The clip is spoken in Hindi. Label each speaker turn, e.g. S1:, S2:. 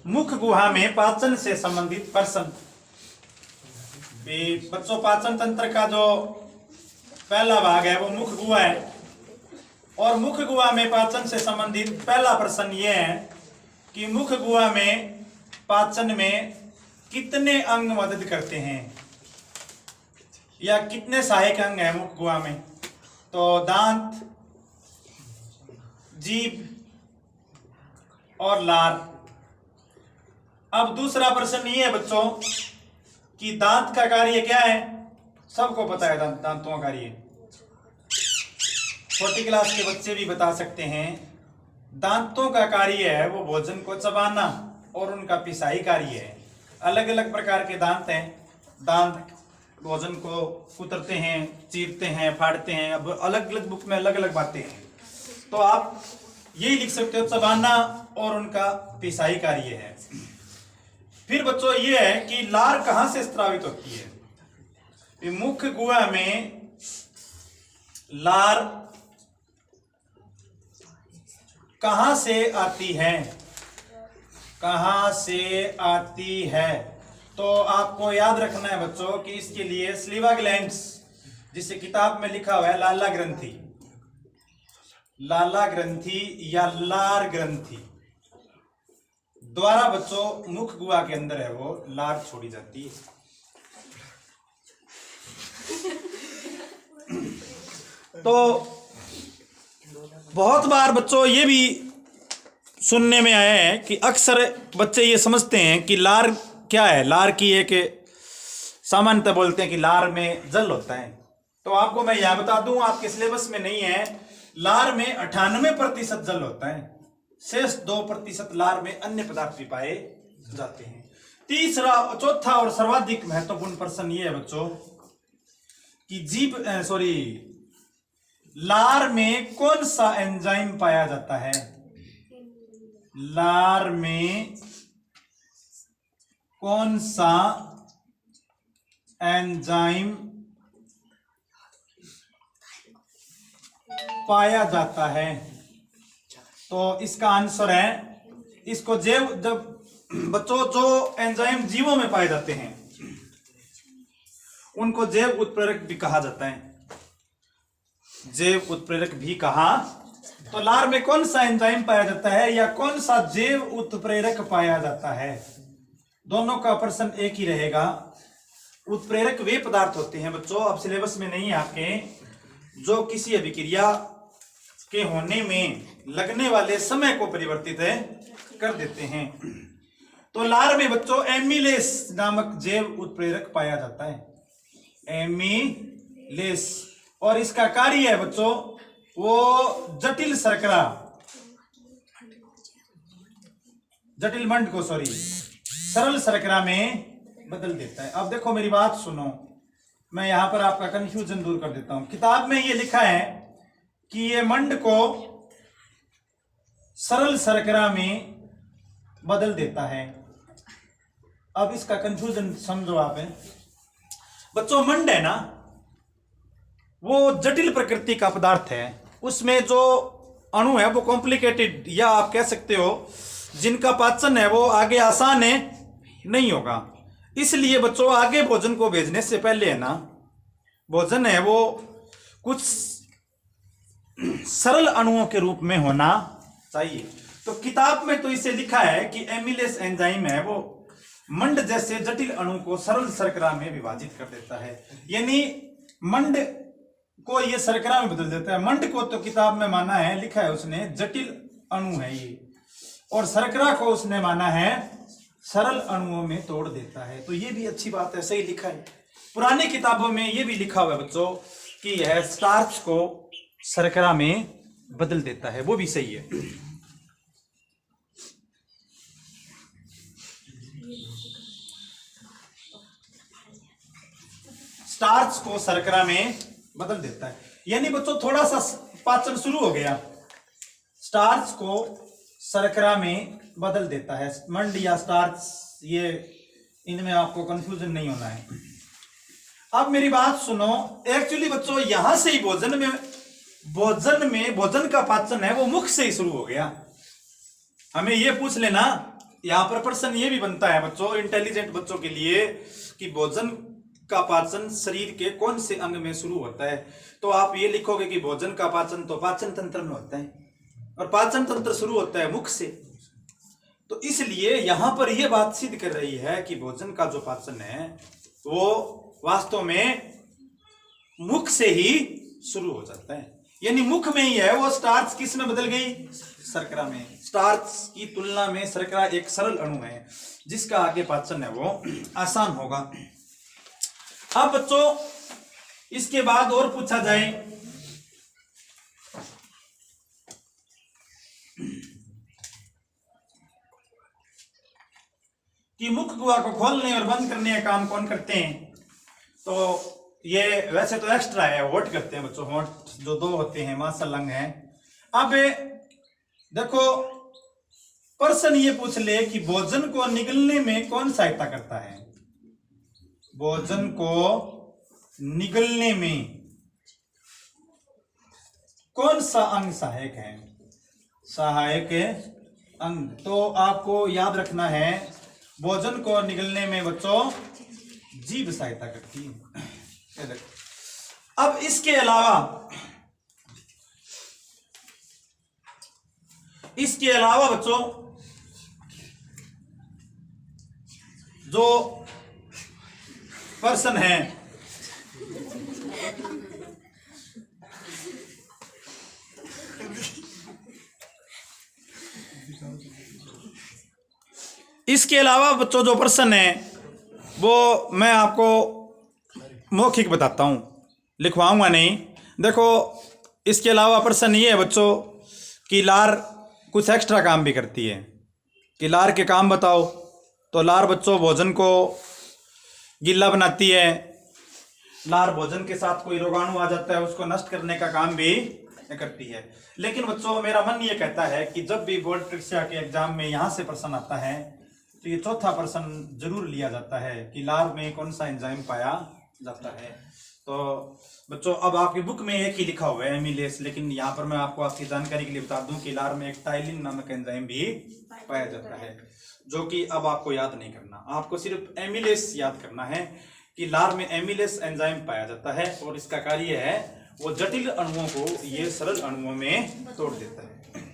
S1: मुख गुहा में पाचन से संबंधित प्रश्न। बच्चों, पाचन तंत्र का जो पहला भाग है वो मुख गुहा है, और मुख गुहा में पाचन से संबंधित पहला प्रश्न ये है कि मुख गुहा में पाचन में कितने अंग मदद करते हैं, या कितने सहायक अंग है मुख गुहा में। तो दांत, जीभ और लार। अब दूसरा प्रश्न ये है बच्चों कि दांत का कार्य क्या है। सबको पता है दांतों का कार्य, छोटी क्लास के बच्चे भी बता सकते हैं। दांतों का कार्य है वो भोजन को चबाना और उनका पिसाई कार्य है। अलग अलग प्रकार के दांत हैं। दांत भोजन को कुतरते हैं, चीरते हैं, फाड़ते हैं। अब अलग अलग बुक में अलग अलग बातें हैं, तो आप यही लिख सकते हो, चबाना और उनका पिसाई कार्य है। फिर बच्चों ये है कि लार कहां से स्रावित होती है। मुख गुहा में लार कहां से आती है, कहां से आती है। तो आपको याद रखना है बच्चों कि इसके लिए स्लीवा ग्लैंड्स, जिसे किताब में लिखा हुआ है लाला ग्रंथि, लाला ग्रंथि या लार ग्रंथि द्वारा बच्चों मुख गुहा के अंदर है वो लार छोड़ी जाती है। तो बहुत बार बच्चों ये भी सुनने में आया है कि अक्सर बच्चे ये समझते हैं कि लार क्या है। लार की एक सामान्यतः बोलते हैं कि लार में जल होता है। तो आपको मैं यह बता दूं, आपके सिलेबस में नहीं है, लार में 98% जल होता है, शेष 2% लार में अन्य पदार्थ भी पाए जाते हैं। तीसरा, चौथा और सर्वाधिक महत्वपूर्ण प्रश्न ये है बच्चों कि लार में कौन सा एंजाइम पाया जाता है। लार में कौन सा एंजाइम पाया जाता है। तो इसका आंसर है, इसको जब बच्चों जो एंजाइम जीवों में पाए जाते हैं उनको जैव उत्प्रेरक भी कहा जाता है, जैव उत्प्रेरक भी कहा। तो लार में कौन सा एंजाइम पाया जाता है या कौन सा जैव उत्प्रेरक पाया जाता है, दोनों का प्रश्न एक ही रहेगा। उत्प्रेरक वे पदार्थ होते हैं बच्चों, अब सिलेबस में नहीं है आपके, जो किसी अभिक्रिया के होने में लगने वाले समय को परिवर्तित कर देते हैं। तो लार में बच्चों एमिलेस नामक जैव उत्प्रेरक पाया जाता है, एमिलेस, और इसका कार्य है बच्चों वो जटिल शर्करा, जटिल मंड को सरल शर्करा में बदल देता है। अब देखो मेरी बात सुनो, मैं यहां पर आपका कंफ्यूजन दूर कर देता हूं। किताब में ये लिखा है कि ये मंड को सरल शर्करा में बदल देता है। अब इसका कंफ्यूजन समझो आप। बच्चों, मंड है ना, वो जटिल प्रकृति का पदार्थ है। उसमें जो अणु है वो कॉम्प्लिकेटेड, या आप कह सकते हो जिनका पाचन है वो आगे आसान है नहीं होगा। इसलिए बच्चों आगे भोजन को भेजने से पहले है ना, भोजन है वो कुछ सरल अणुओं के रूप में होना चाहिए। तो किताब में तो इसे लिखा है कि एमिलेस एंजाइम है वो मंड जैसे जटिल अणु को सरल शर्करा में विभाजित कर देता है, यानी मंड को ये शर्करा में बदल देता है। मंड को तो किताब में माना है, लिखा है उसने जटिल अणु है ये, और शर्करा को उसने माना है सरल अणुओं में तोड़ देता है। तो ये भी अच्छी बात है, सही लिखा है। पुरानी किताबों में ये भी लिखा हुआ है बच्चों कि यह स्टार्च को शर्करा में बदल देता है, वो भी सही है। स्टार्च को शर्करा में बदल देता है, यानी बच्चों थोड़ा सा पाचन शुरू हो गया, स्टार्च को शर्करा में बदल देता है। मंड या स्टार्च, ये इनमें आपको कंफ्यूजन नहीं होना है। अब मेरी बात सुनो, एक्चुअली बच्चों यहां से ही भोजन का पाचन है वो मुख से ही शुरू हो गया। हमें ये पूछ लेना यहाँ पर प्रश्न ये भी बनता है बच्चों, इंटेलिजेंट बच्चों के लिए, कि भोजन का पाचन शरीर के कौन से अंग में शुरू होता है। तो आप ये लिखोगे कि भोजन का पाचन तो पाचन तंत्र में होता है, और पाचन तंत्र शुरू होता है मुख से। तो इसलिए यहां पर यह बात सिद्ध कर रही है कि भोजन का जो पाचन है वो वास्तव में मुख से ही शुरू हो जाता है, यानी मुख में ही है। वो स्टार्च किस में बदल गई? शर्करा में। स्टार्च की तुलना में शर्करा एक सरल अणु है जिसका आगे पाचन है वो आसान होगा। अब बच्चों इसके बाद और पूछा जाए कि मुख गुहा को खोलने और बंद करने का काम कौन करते हैं। तो ये वैसे तो एक्स्ट्रा है, होठ करते हैं बच्चों, होठ जो दो होते हैं मांसल अंग है। अब देखो प्रश्न ये पूछ ले कि भोजन को निगलने में कौन सहायता करता है। भोजन को निगलने में कौन सा अंग सहायक है? सहायक अंग। तो आपको याद रखना है भोजन को निगलने में बच्चों जीभ सहायता करती है। ये देखो। अब इसके अलावा बच्चों जो पर्सन है इसके अलावा बच्चों जो प्रश्न है वो मैं आपको मौखिक बताता हूं, लिखवाऊंगा नहीं। देखो इसके अलावा प्रश्न ये है बच्चों कि लार कुछ एक्स्ट्रा काम भी करती है, कि लार के काम बताओ। तो लार बच्चों भोजन को गीला बनाती है, लार भोजन के साथ कोई रोगाणु आ जाता है उसको नष्ट करने का काम भी करती है। लेकिन बच्चों मेरा मन ये कहता है कि जब भी बोर्ड परीक्षा के एग्जाम में यहाँ से प्रश्न आता है तो ये चौथा प्रश्न जरूर लिया जाता है कि लार में कौन सा एंजाइम पाया जाता है। तो बच्चों अब आपकी बुक में एक ही लिखा हुआ है एमिलेस, लेकिन यहाँ पर मैं आपको आपकी जानकारी के लिए बता दूं कि लार में एक टाइलिन नामक एंजाइम भी पाया जाता है, जो कि अब आपको याद नहीं करना, आपको सिर्फ एमिलेस याद करना है कि लार में एमिलेस एंजाइम पाया जाता है और इसका कार्य है वो जटिल अणुओं को ये सरल अणुओं में तोड़ देता है।